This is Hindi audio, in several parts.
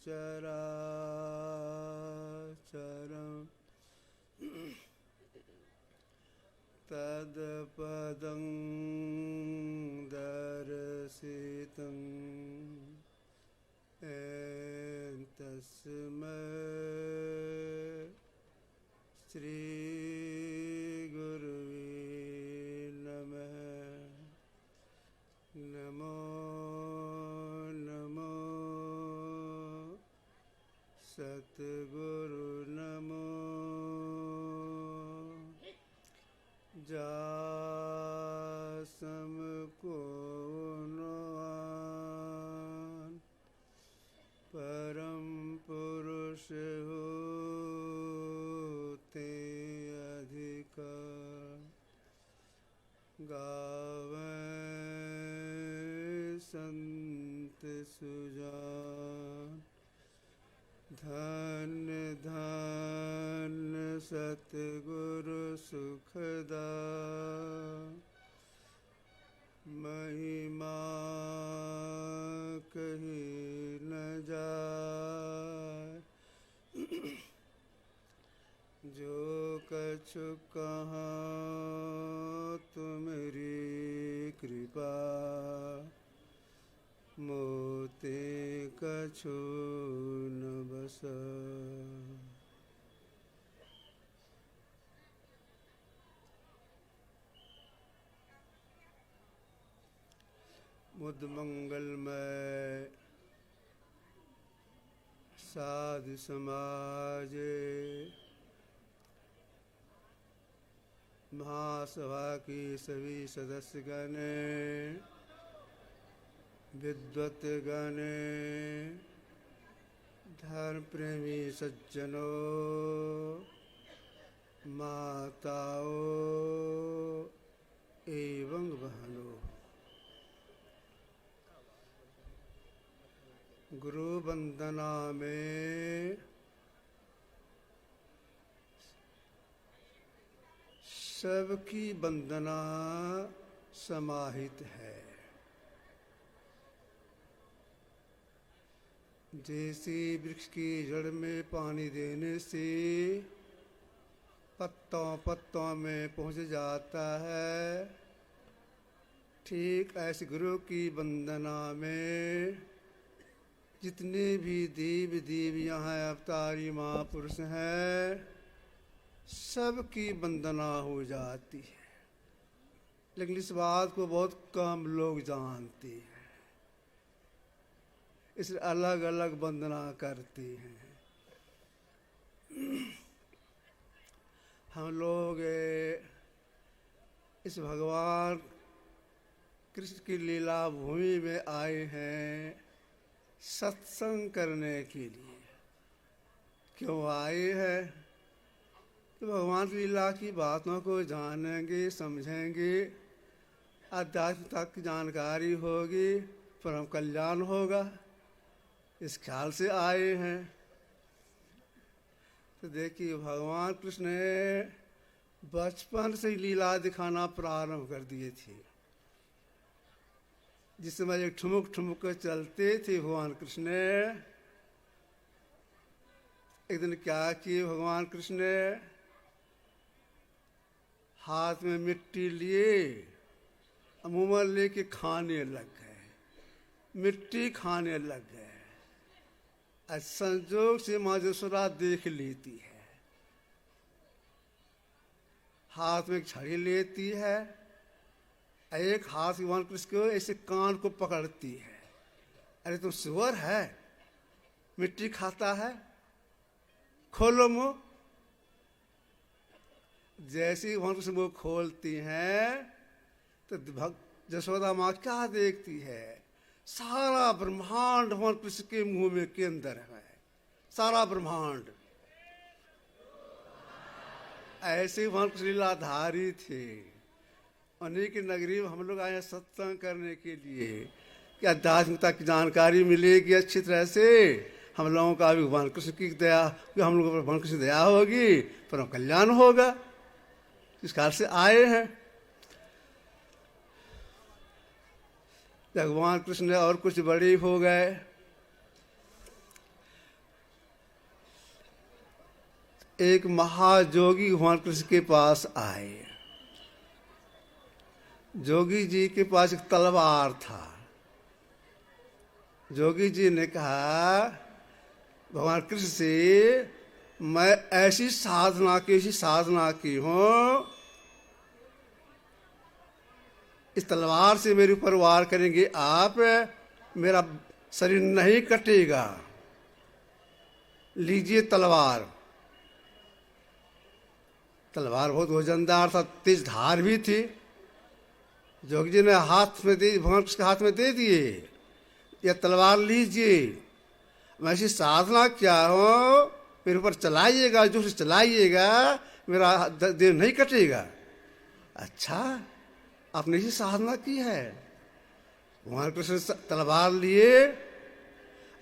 चराचरं तत्पदं दर्शितं तस्मै श्रीगुरुवे नमः। नमो नमो सतगुरु नमो जासम को नवान परम पुरुष होते अधिक गावे संत सुजान। धन्य धन्य सतगुरु सुखदा महिमा कही न जाए। जो कछु कहाँ तुम्हारी कृपा मोते कछु न बस। मुद मंगलमय साधु समाज महासभा की सभी सदस्यगण विद्वत गण धर्म प्रेमी सज्जनों माताओं एवं बहनों, गुरु वंदना में सबकी वंदना समाहित है। जैसे वृक्ष की जड़ में पानी देने से पत्तों पत्तों में पहुंच जाता है, ठीक ऐसे गुरु की वंदना में जितने भी देव देवियाँ हैं, अवतारी महापुरुष हैं, सबकी वंदना हो जाती है। लेकिन इस बात को बहुत कम लोग जानते हैं, इसलिए अलग अलग वंदना करते हैं। हम लोग इस भगवान कृष्ण की लीला भूमि में आए हैं सत्संग करने के लिए। क्यों आए हैं? तो भगवान की लीला की बातों को जानेंगे, समझेंगे, आध्यात्मिकता की जानकारी होगी, परम कल्याण होगा, इस ख्याल से आए हैं। तो देखिए भगवान कृष्ण ने बचपन से ही लीला दिखाना प्रारंभ कर दिए थे। जिस समय एक ठुमुक ठुमुक कर चलते थे भगवान कृष्ण ने, एक दिन क्या किए भगवान कृष्ण ने, हाथ में मिट्टी लिए, मुंह में लेके खाने लग गए, मिट्टी खाने लग गए। संजोग से माँ यशोदा देख लेती है, हाथ में एक छड़ी लेती है, एक हाथ भगवान कृष्ण को ऐसे कान को पकड़ती है। अरे तुम सुअर है, मिट्टी खाता है, खोलो मुंह। जैसे ही भगवान कृष्ण मुंह खोलती हैं तो यशोदा माँ क्या देखती है? सारा ब्रह्मांड भगवान कृष्ण के मुंह में के अंदर है, सारा ब्रह्मांड। ऐसे भगवान कृष्ण लीलाधारी थे। उन्हीं की नगरी में हम लोग आए सत्संग करने के लिए कि आध्यात्मिकता की जानकारी मिलेगी अच्छी तरह से। हम लोगों का भी भगवान कृष्ण की दया, हम लोगों पर भगवान कृष्ण दया होगी, परम कल्याण होगा, इस ख्याल से आए हैं। भगवान कृष्ण और कुछ बड़े हो गए, एक महायोगी भगवान कृष्ण के पास आए। जोगी जी के पास एक तलवार था। जोगी जी ने कहा भगवान कृष्ण से, मैं ऐसी साधना की हूं, इस तलवार से मेरे ऊपर वार करेंगे आप, मेरा शरीर नहीं कटेगा, लीजिए तलवार। तलवार बहुत वजनदार था, तेज धार भी थी। जोगी जी ने भगवान कृष्ण के हाथ में दे दिए, यह तलवार लीजिए, मैं ऐसी साधना किया हूं, मेरे ऊपर चलाइएगा, जो से चलाइएगा मेरा देह नहीं कटेगा। अच्छा, आपने ऐसी साधना की है? भगवान कृष्ण तलवार लिए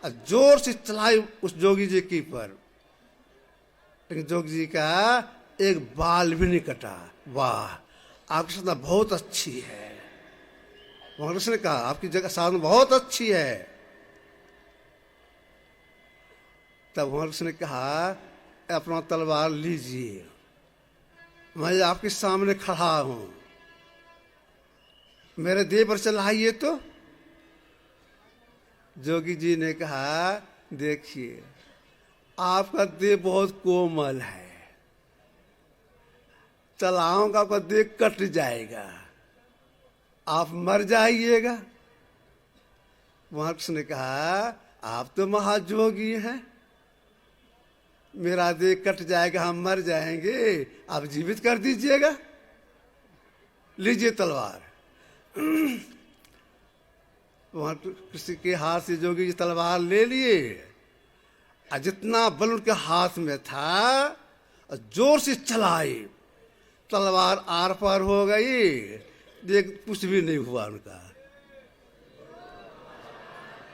और जोर से चलाई उस जोगी जी के ऊपर, लेकिन जोगी जी का एक बाल भी नहीं कटा। वाह, आपकी साधना बहुत अच्छी है। भगवान कृष्ण ने कहा आपकी जगह साधना बहुत अच्छी है। तब भगवान कृष्ण ने कहा अपना तलवार लीजिए, मैं आपके सामने खड़ा हूं, मेरे देह पर चलाइए। तो जोगी जी ने कहा देखिए, आपका देह बहुत कोमल है, चलाऊंगा आपका देह कट जाएगा, आप मर जाइएगा। भगवान कृष्ण ने कहा आप तो महायोगी हैं, मेरा देह कट जाएगा, हम मर जाएंगे, आप जीवित कर दीजिएगा, लीजिए तलवार। भगवान कृष्ण के हाथ से जोगी जी तलवार ले लिए, और जितना बल उनके हाथ में था और जोर से चलाई, तलवार आर पार हो गई, देख कुछ भी नहीं हुआ उनका।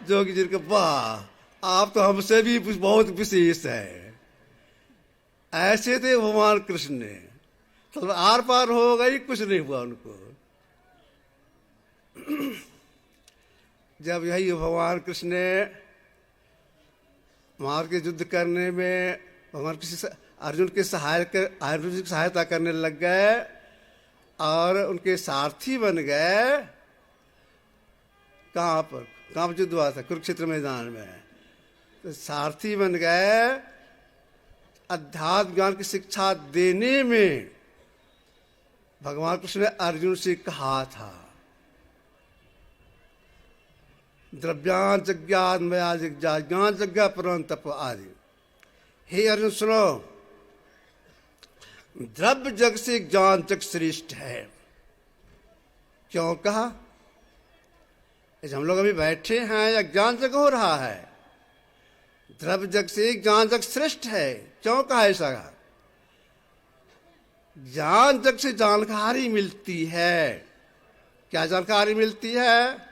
जोगी जी के वाह, आप तो हमसे भी बहुत विशेष है। ऐसे थे भगवान कृष्ण ने, तलवार आर पार हो गई, कुछ नहीं हुआ उनको। जब यही भगवान कृष्ण ने मार के युद्ध करने में भगवान कृष्ण अर्जुन की सहायता करने लग गए और उनके सारथी बन गए। कहाँ पर युद्ध हुआ था? कुरुक्षेत्र मैदान में। तो सारथी बन गए, अध्यात्म ज्ञान की शिक्षा देने में भगवान कृष्ण ने अर्जुन से कहा था, द्रव्यान जज्ञान मया जिज्ञा ज्ञान जज्ञा परम तप आदि। हे अर्जुन सुनो, द्रव्य जग से ज्ञान जग श्रेष्ठ है। क्यों कहा? हम लोग अभी बैठे हैं या ज्ञान जग हो रहा है? द्रव्य जग से ज्ञान जग श्रेष्ठ है। क्यों कहा ऐसा? ज्ञान जग से जानकारी मिलती है। क्या जानकारी मिलती है?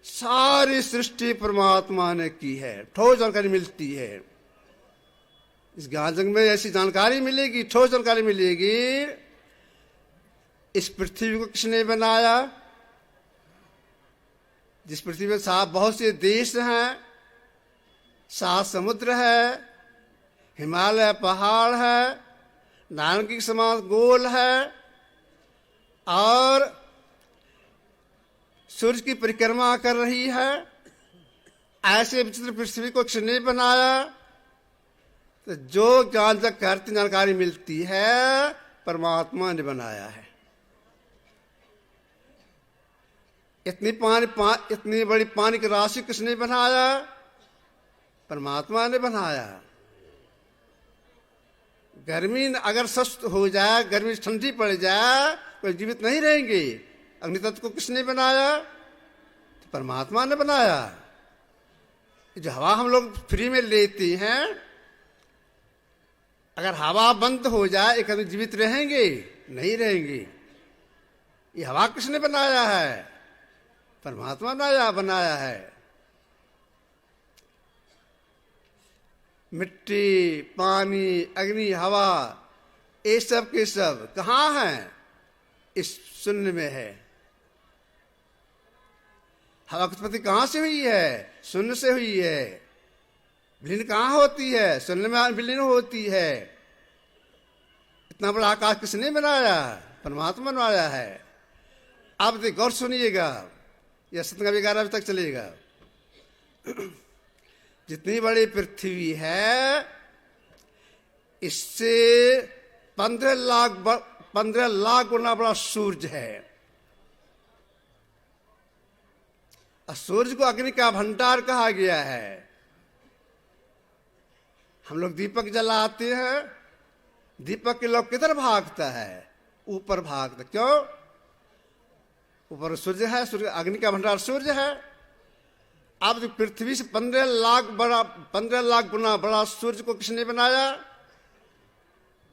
सारी सृष्टि परमात्मा ने की है, ठोस जानकारी मिलती है। इस ज्ञान जग में ऐसी जानकारी मिलेगी, ठोस जानकारी मिलेगी। इस पृथ्वी को किसने बनाया? जिस पृथ्वी में बहुत से देश हैं, 7 समुद्र है, हिमालय पहाड़ है, नारंगी के समान गोल है, और सूर्य की परिक्रमा कर रही है। ऐसे विचित्र पृथ्वी को किसने बनाया? तो जो ज्ञान जग करती जानकारी मिलती है, परमात्मा ने बनाया है। इतनी बड़ी पानी की राशि किसने बनाया? परमात्मा ने बनाया। गर्मी अगर सस्त हो जाए, गर्मी ठंडी पड़ जाए, कोई जीवित नहीं रहेंगे। अग्नि तत्व को किसने बनाया? तो परमात्मा ने बनाया। जो हवा हम लोग फ्री में लेते हैं, अगर हवा बंद हो जाए, एक आदमी जीवित रहेंगे? नहीं रहेंगे। ये हवा किसने बनाया है? परमात्मा ने बनाया है। मिट्टी, पानी, अग्नि, हवा, ये सब के सब कहाँ हैं? इस शून्य में है। हवा की उत्पत्ति कहाँ से हुई है? शून्य से हुई है। विलीन कहाँ होती है? सुनने में विलीन होती है। इतना बड़ा आकाश किसने बनाया? परमात्मा बनाया है। आप देखिए, गौर सुनिएगा, यह सत्संग 11 बजे तक चलेगा। जितनी बड़ी पृथ्वी है, इससे 15 लाख गुना बड़ा सूरज है। और सूरज को अग्नि का भंडार कहा गया है। हम लोग दीपक जलाते हैं, दीपक के लोग किधर भागता है? ऊपर भागता। क्यों? ऊपर सूर्य है, सूर्य अग्नि का भंडार सूर्य है। अब पृथ्वी से 15 लाख गुना बड़ा सूर्य को किसने बनाया?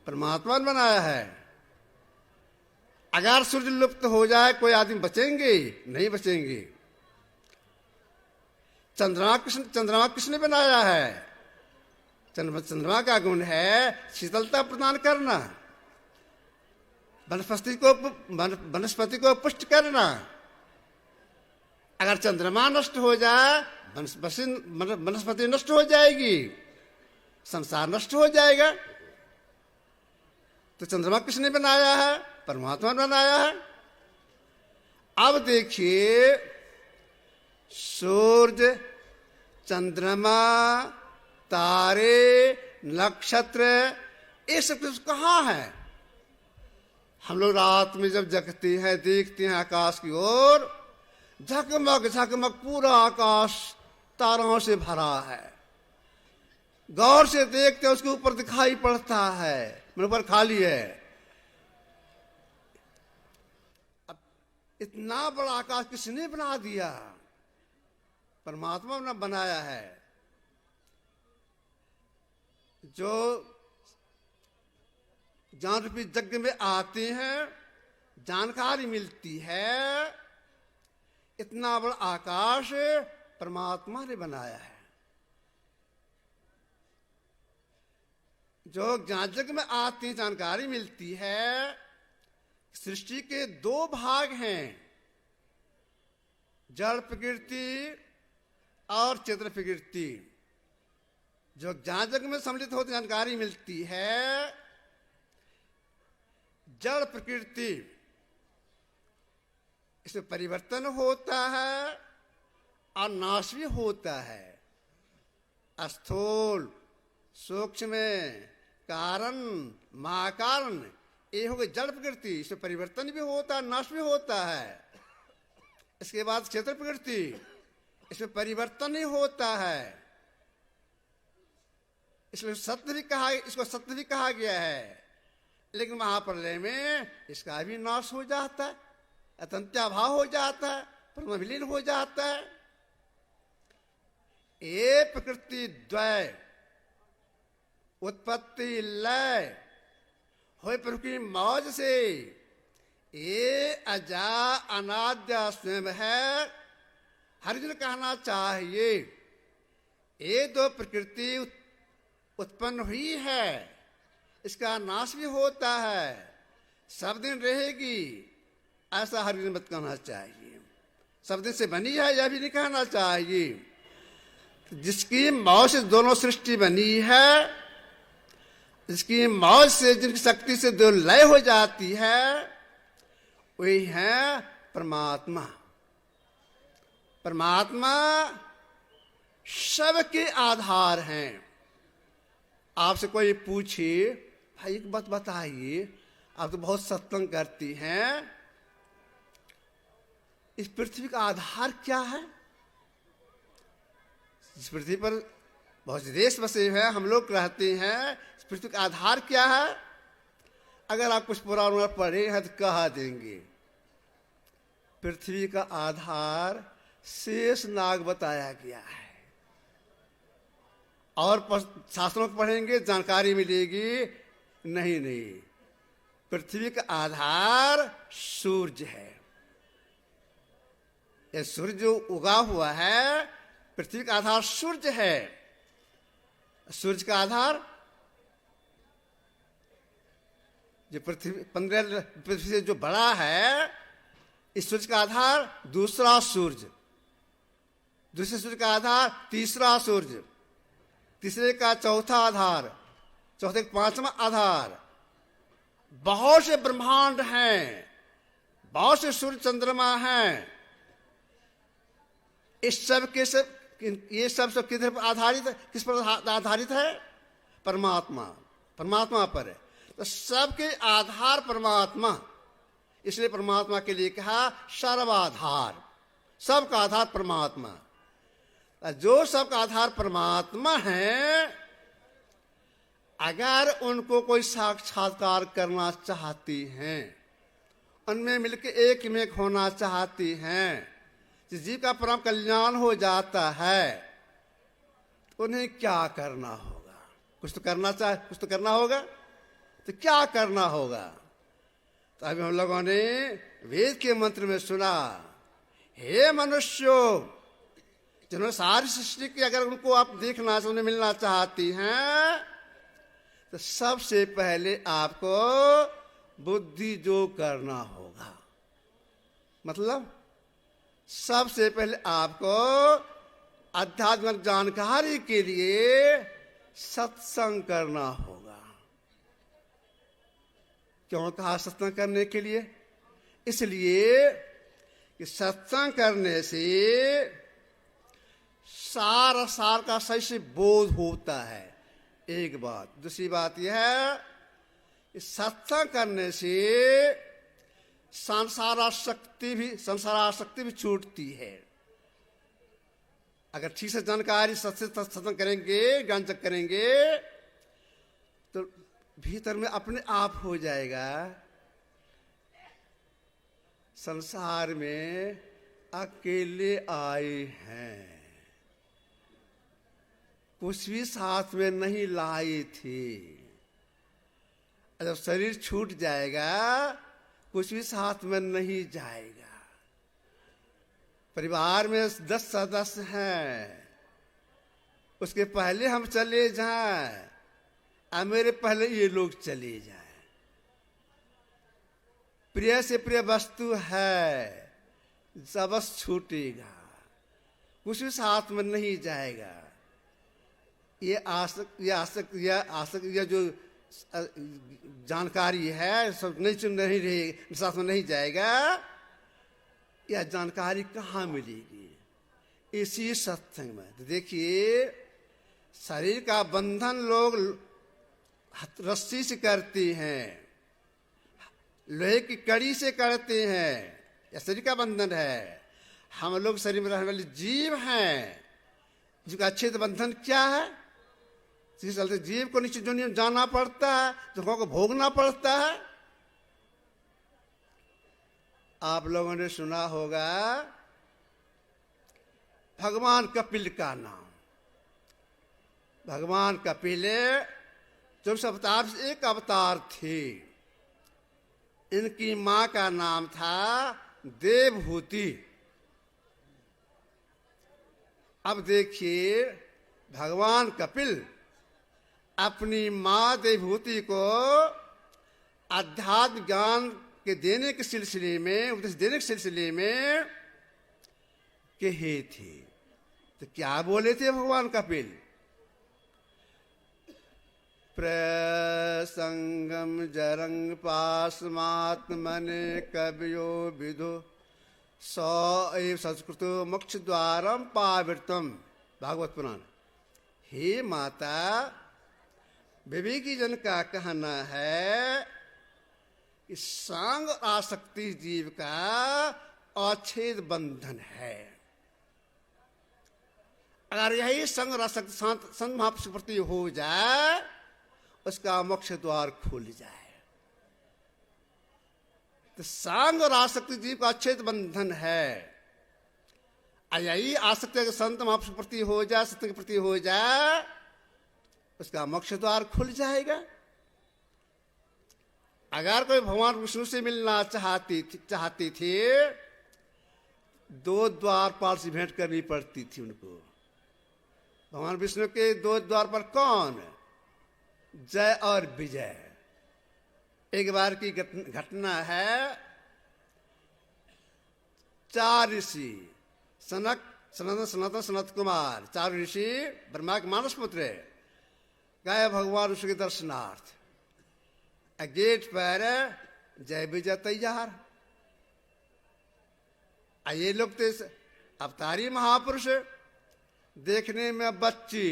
परमात्मा ने बनाया है। अगर सूर्य लुप्त हो जाए, कोई आदमी बचेंगे? नहीं बचेंगे। चंद्रमा किसने बनाया है? चंद्रमा का गुण है शीतलता प्रदान करना, वनस्पति को पुष्ट करना। अगर चंद्रमा नष्ट हो जाए, वनस्पति नष्ट हो जाएगी, संसार नष्ट हो जाएगा। तो चंद्रमा किसने बनाया है? परमात्मा ने बनाया है। अब देखिए, सूर्य, चंद्रमा, तारे, नक्षत्र, ये सब कुछ कहाँ है? हम लोग रात में जब जगते हैं, देखते हैं आकाश की ओर, झकमक झकमक पूरा आकाश तारों से भरा है। गौर से देखते हैं, उसके ऊपर दिखाई पड़ता है, मेरे ऊपर खाली है। अब इतना बड़ा आकाश किसने बना दिया? परमात्मा ने बनाया है। जो ज्ञान रूपी यज्ञ में आते हैं, जानकारी मिलती है। इतना बड़ा आकाश परमात्मा ने बनाया है। जो ज्ञान यज्ञ में आती जानकारी मिलती है, सृष्टि के 2 भाग हैं, जड़ प्रकृति और चेतन प्रकृति। जो ज्ञान यज्ञ में सम्मिलित होती जानकारी मिलती है, जड़ प्रकृति, इसमें परिवर्तन होता है और नाश भी होता है। स्थूल, सूक्ष्म, कारण, महाकारण, ये हो गई जड़ प्रकृति। इसमें परिवर्तन भी होता है, नाश भी होता है। इसके बाद क्षेत्र प्रकृति, इसमें परिवर्तन ही होता है। इसलिए इसको सत्य भी कहा गया है। लेकिन महाप्रलय में इसका भी नाश हो जाता है, अतंत्याभाव हो जाता है, परमविलीन हो जाता है। ये प्रकृति द्वय, उत्पत्ति लय हो प्रकृति मौज से, ये अजा अनाद्य स्वयं है। हर जन कहना चाहिए, ये 2 प्रकृति उत्पन्न हुई है, इसका नाश भी होता है, सब दिन रहेगी, ऐसा हर दिन मत कहना चाहिए। सब दिन से बनी है, यह भी नहीं कहना चाहिए। जिसकी मौज से दोनों सृष्टि बनी है, जिसकी मौज से, जिनकी शक्ति से 2 लय हो जाती है, वही है परमात्मा। परमात्मा सबके आधार हैं। आपसे कोई पूछे, भाई एक बात बताइए, आप तो बहुत सत्संग करती हैं, इस पृथ्वी का आधार क्या है? इस पृथ्वी पर बहुत से देश बसे हैं, हम लोग रहते हैं, इस पृथ्वी का आधार क्या है? अगर आप कुछ पुराण पढ़े हैं तो कहा देंगे, पृथ्वी का आधार शेष नाग बताया गया है। और शास्त्रों को पढ़ेंगे, जानकारी मिलेगी। नहीं, पृथ्वी का आधार सूर्य है। यह सूर्य जो उगा हुआ है, पृथ्वी का आधार सूर्य है। सूर्य का आधार जो पृथ्वी से जो बड़ा है, इस सूर्य का आधार दूसरा सूर्य, दूसरे सूर्य का आधार तीसरा सूर्य, तीसरे का चौथा आधार, चौथे का पांचवा आधार। बहुत से ब्रह्मांड हैं, बहुत से सूर्य चंद्रमा हैं। इस सब के सब, ये सब किधर पर आधारित है? किस पर आधारित है? परमात्मा, परमात्मा पर है। तो सबके आधार परमात्मा, इसलिए परमात्मा के लिए कहा सर्वाधार, सबका आधार परमात्मा। जो सबका आधार परमात्मा है, अगर उनको कोई साक्षात्कार करना चाहती हैं, उनमें मिलकर एक में एक होना चाहती हैं, जीव का परम कल्याण हो जाता है, तो उन्हें क्या करना होगा? कुछ तो करना होगा। तो क्या करना होगा? तो अभी हम लोगों ने वेद के मंत्र में सुना, हे मनुष्यों, जिन्होंने सारी सृष्टि की अगर उनको आप देखना, उन्हें मिलना चाहती हैं, तो सबसे पहले आपको बुद्धि जो करना होगा, मतलब सबसे पहले आपको आध्यात्मिक जानकारी के लिए सत्संग करना होगा। क्यों कहा सत्संग करने के लिए? इसलिए कि सत्संग करने से सार का सही से बोध होता है, एक बात। दूसरी बात यह है कि सत्संग करने से संसारासक्ति भी छूटती है। अगर ठीक से जानकारी सत्संग करेंगे, ज्ञान चक करेंगे, तो भीतर में अपने आप हो जाएगा, संसार में अकेले आए हैं, कुछ भी साथ में नहीं लाई थी। जब शरीर छूट जाएगा, कुछ भी साथ में नहीं जाएगा। परिवार में 10 सदस्य हैं, उसके पहले हम चले जाएं, अब मेरे पहले ये लोग चले जाएं। प्रिय से प्रिय वस्तु है, सबस छूटेगा, कुछ भी साथ में नहीं जाएगा। ये जो जानकारी है, सब नहीं रहेगी, साथ में नहीं जाएगा। यह जानकारी कहाँ मिलेगी? इसी सत्संग में। तो देखिए, शरीर का बंधन लोग रस्सी से करते हैं, लोहे की कड़ी से करते हैं, यह शरीर का बंधन है। हम लोग शरीर में रहने वाले जीव हैं, जिसका अच्छे बंधन क्या है? इसी चलते जीव को नीचे जो जाना पड़ता है, दुखों को भोगना पड़ता है। आप लोगों ने सुना होगा भगवान कपिल का नाम। भगवान कपिल 24 अवतार से एक अवतार थे। इनकी मां का नाम था देवहूति। अब देखिए, भगवान कपिल अपनी मां देवहूति को अध्यात्म ज्ञान के देने के सिलसिले में, उपदेश देने के सिलसिले में कहे थे। तो क्या बोले थे भगवान कपिल? प्रसंगम जरंग पासमात्मने कवियो विदु सौ एव संस्कृतो मोक्ष द्वारम पावृतम। भागवत पुराण। हे माता, विवेकी जन का कहना है कि सांग आसक्ति जीव का अछेद बंधन है। अगर यही संग आसक्ति संत महापुरुष प्रति हो जाए, उसका मोक्ष द्वार खुल जाए। तो सांग और आसक्ति जीव का अछेद बंधन है। यही आसक्ति अगर संत महापुरुष प्रति हो जाए, सत्य के प्रति हो जाए, उसका मोक्ष द्वार खुल जाएगा। अगर कोई भगवान विष्णु से मिलना चाहती थी, 2 द्वारपाल से भेंट करनी पड़ती थी उनको। भगवान विष्णु के 2 द्वार पर कौन? जय और विजय। एक बार की घटना है। 4 ऋषि, सनक, सनत कुमार, 4 ऋषि ब्रह्मा के मानस पुत्र, गए भगवान उसके दर्शनार्थ। गेट पर जय विजय तैयार। ये लोग तो अवतारी महापुरुष, देखने में बच्ची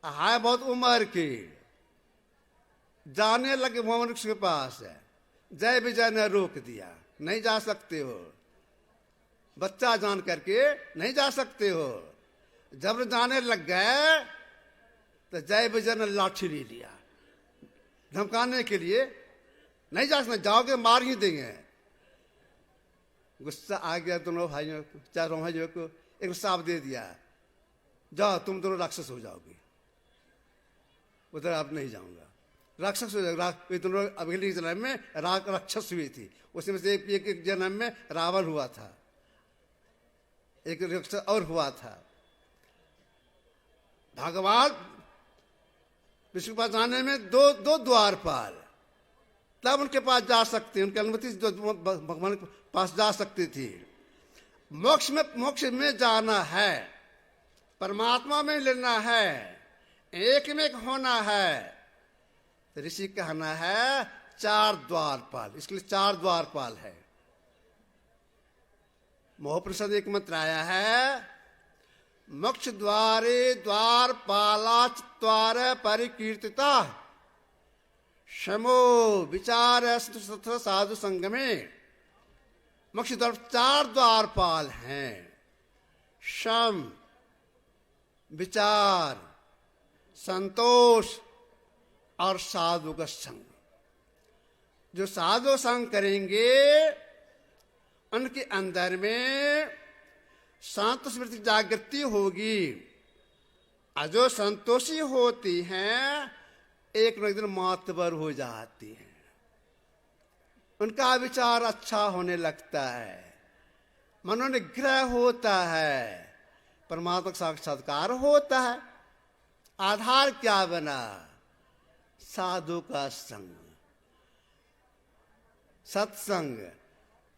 है, बहुत उम्र की, जाने लगे भगवान के पास। जय विजय ने रोक दिया, नहीं जा सकते हो, बच्चा जान करके नहीं जा सकते हो। जब जाने लग गए तो जय विजय ने लाठी ले लिया धमकाने के लिए, नहीं जा सकते, जाओगे मार ही देंगे। गुस्सा आ गया दोनों भाइयों को, चारों भाइयों को एक साफ दे दिया, जाओ तुम दोनों राक्षस हो जाओगे। उधर आप नहीं जाऊंगा, राक्षस हो जाएगा। ये दोनों अगले जन्म में राक्षस हुई थी, उसमें से एक जन्म में रावण हुआ था, एक राक्षस और हुआ था। भगवान विष्णु के पास जाने में दो द्वारपाल, तब उनके पास जा सकते, उनकी अनुमति से भगवान के पास जा सकती थी। मोक्ष में जाना है, परमात्मा में लेना है, एक में एक होना है, तो ऋषि कहना है 4 द्वारपाल। इसके लिए 4 द्वारपाल है। मोहप्रसाद एक मंत्र आया है, मोक्ष द्वारे द्वारपाला चत्वार परिकीर्तिता शमो विचार साधु संग में। मोक्ष द्वार 4 द्वारपाल हैं, शम, विचार, संतोष और साधु का संग। जो साधु संग करेंगे उनके अंदर में शांत स्मृति जागृति होगी, और जो संतोषी होती हैं एक न एक दिन मातबर हो जाती हैं। उनका विचार अच्छा होने लगता है, मनोनिग्रह होता है, परमात्मा का साक्षात्कार होता है। आधार क्या बना? साधु का संग, सत्संग।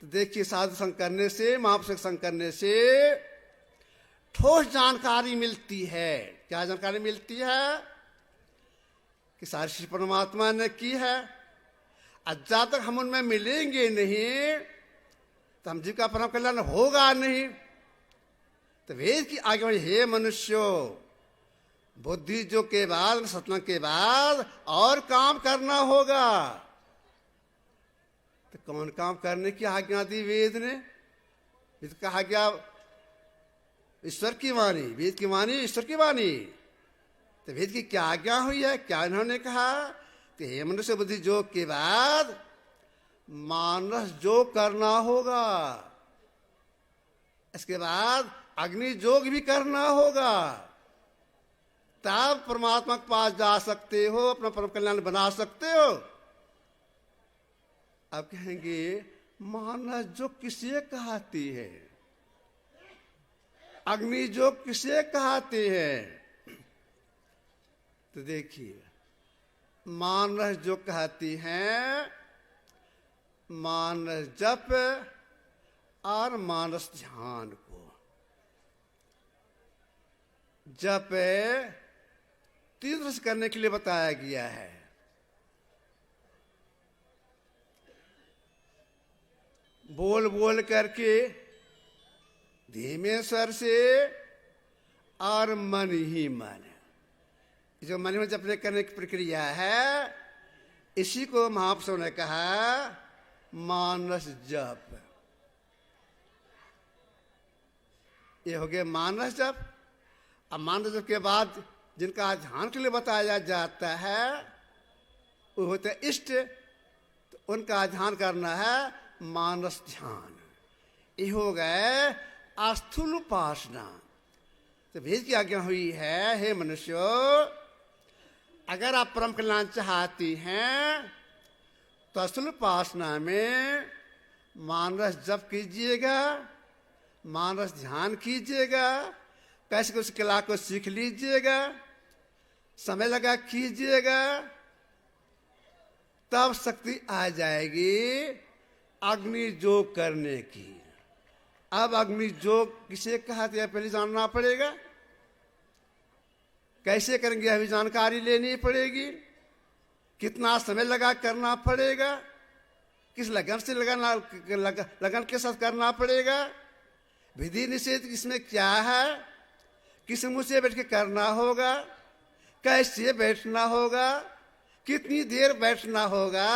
तो देखिए, साधु संग करने से, महापुरुष संग करने से ठोस जानकारी मिलती है। क्या जानकारी मिलती है? कि सारी सृष्टि परमात्मा ने की है, और जब तक हम उनमें मिलेंगे नहीं तो हम जीव का परम कल्याण होगा नहीं। तो वेद की आगे बढ़ी, हे मनुष्यो, बुद्धि जो के बाद, सत्संग के बाद और काम करना होगा। तो कौन काम करने की आज्ञा दी वेद ने? वेद कहा गया ईश्वर की वाणी, वेद की वाणी ईश्वर की वाणी। तो वेद की क्या आज्ञा हुई है? क्या इन्होंने कहा कि हे मनुष्य, बुद्धि योग के बाद मानस योग करना होगा, इसके बाद अग्नि योग भी करना होगा, तब परमात्मा के पास जा सकते हो, अपना परम कल्याण बना सकते हो। अब कहेंगे मानस योग किसे कहती है, अग्नि योग किसे कहते हैं? तो देखिए, मानस जो कहती हैं मानस जप और मानस ध्यान को। जप 3 तरह से करने के लिए बताया गया है। बोल बोल करके, धीमे स्वर से और मन ही मन। जो मन में जपने करने की प्रक्रिया है, इसी को महापुरुषों ने कहा मानस जप। ये हो गया मानस जप। अब मानस जप के बाद जिनका ध्यान के लिए बताया जाता है वो होते हैं इष्ट, तो उनका ध्यान करना है मानस ध्यान। ये हो गए स्थूल उपासना। तो वेद की आज्ञा हुई है, हे मनुष्यो, अगर आप परम कल्याण चाहती हैं तो स्थूल उपासना में मानस जप कीजिएगा, मानस ध्यान कीजिएगा, कैसे उस कला को सीख लीजिएगा, समय लगा कीजिएगा, तब शक्ति आ जाएगी अग्नि योग करने की। अब अग्नि योग किसे कहते हैं पहले जानना पड़ेगा। कैसे करेंगे अभी जानकारी लेनी पड़ेगी, कितना समय लगा करना पड़ेगा, किस लगन से लगन के साथ करना पड़ेगा, विधि निषेध इसमें क्या है, किस मुंह से बैठ के करना होगा, कैसे बैठना होगा, कितनी देर बैठना होगा,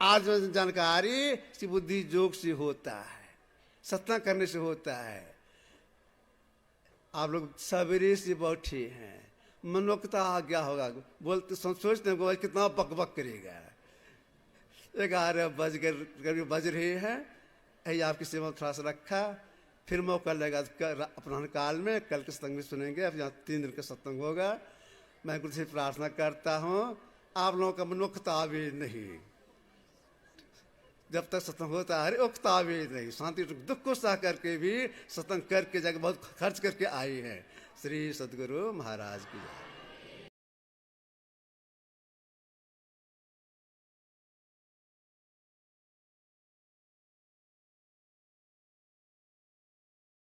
आज जानकारी सी बुद्धि योग से होता है, सत्संग करने से होता है। आप लोग सवेरे से बैठे हैं, मनोक्ता आ गया होगा, बोलते सोचते हैं कितना बक बक करेगा, 11 बज रहे हैं, यही आपकी सेवा में थोड़ा सा रखा, फिर मौका लगेगा अपराह्न काल में, कल के सत्संग में सुनेंगे। अब यहाँ 3 दिन का सत्संग होगा। मैं गुरु से प्रार्थना करता हूँ आप लोगों का मनोक्ता आवे नहीं, जब तक सत्संग होता है उक्ता आवे नहीं, शांति दुख को सह करके भी सत्संग करके जाके बहुत खर्च करके आए हैं। श्री सद्गुरु महाराज की जय।